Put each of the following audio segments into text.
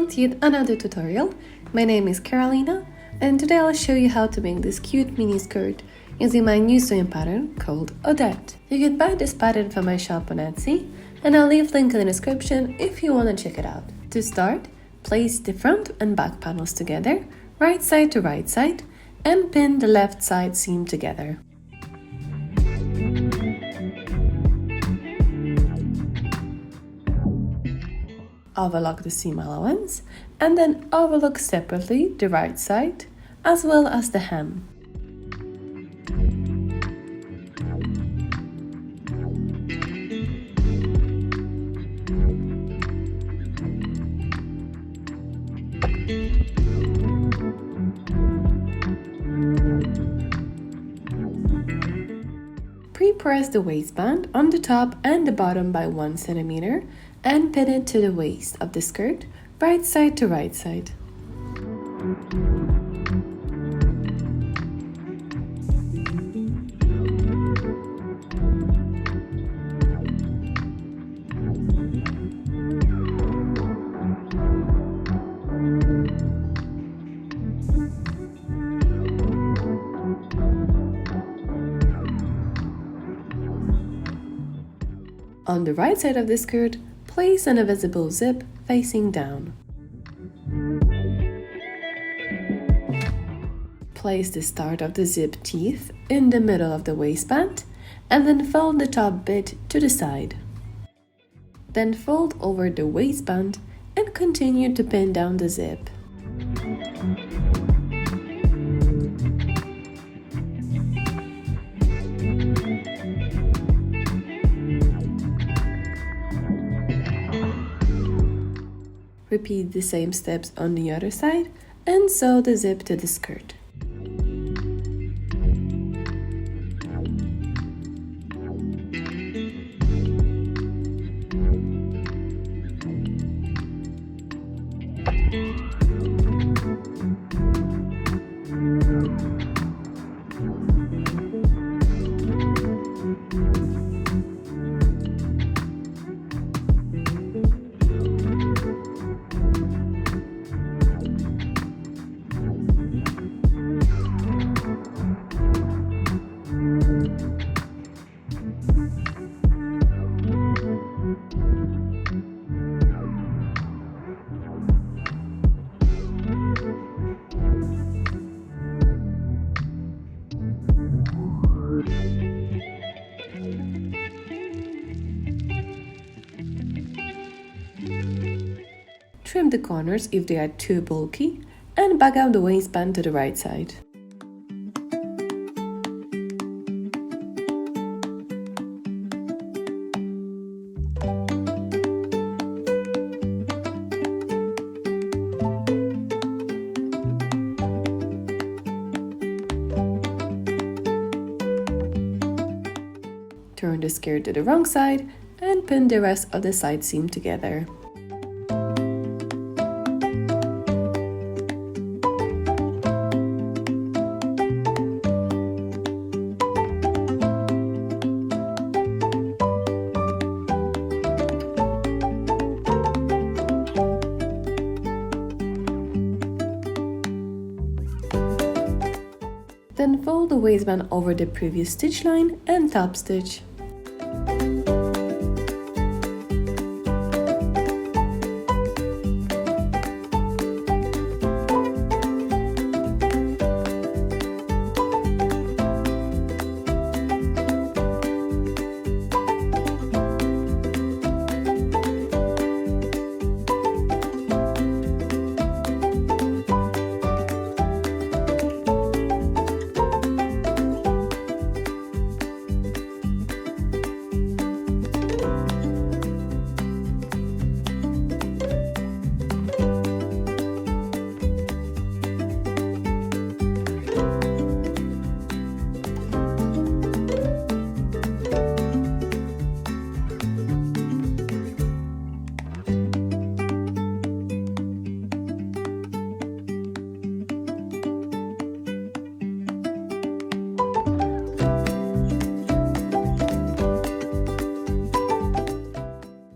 welcome to yet another tutorial. My name is Carolina and today I'll show you how to make this cute mini skirt using my new sewing pattern called Odette. You can buy this pattern from my shop on Etsy and I'll leave a link in the description if you want to check it out. To start, place the front and back panels together, right side to right side, and pin the left side seam together. Overlock the seam allowance and then overlock separately the right side as well as the hem. Pre-press the waistband on the top and the bottom by 1 centimeter and pin it to the waist of the skirt, right side to right side. On the right side of the skirt, place an invisible zip facing down. Place the start of the zip teeth in the middle of the waistband and then fold the top bit to the side. Then fold over the waistband and continue to pin down the zip. Repeat the same steps on the other side and sew the zip to the skirt. Trim the corners if they are too bulky and back out the waistband to the right side. Turn the skirt to the wrong side and pin the rest of the side seam together. Then fold the waistband over the previous stitch line and top stitch.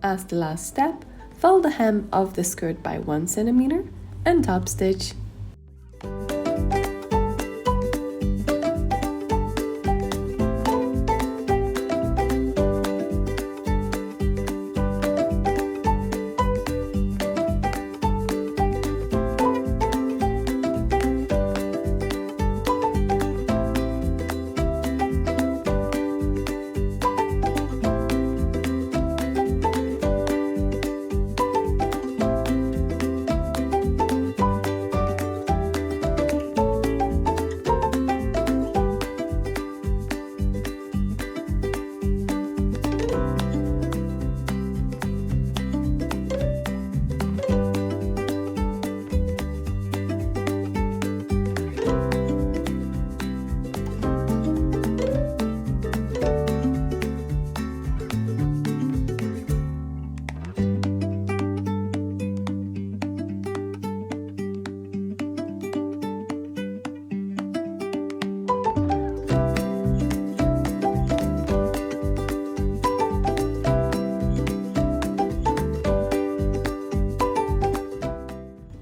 As the last step, fold the hem of the skirt by 1 centimeter and top stitch.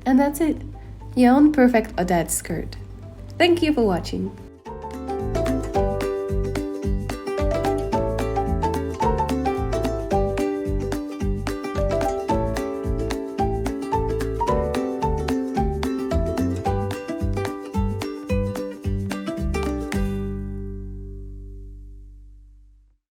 And that's it, your own perfect Odette skirt. Thank you for watching.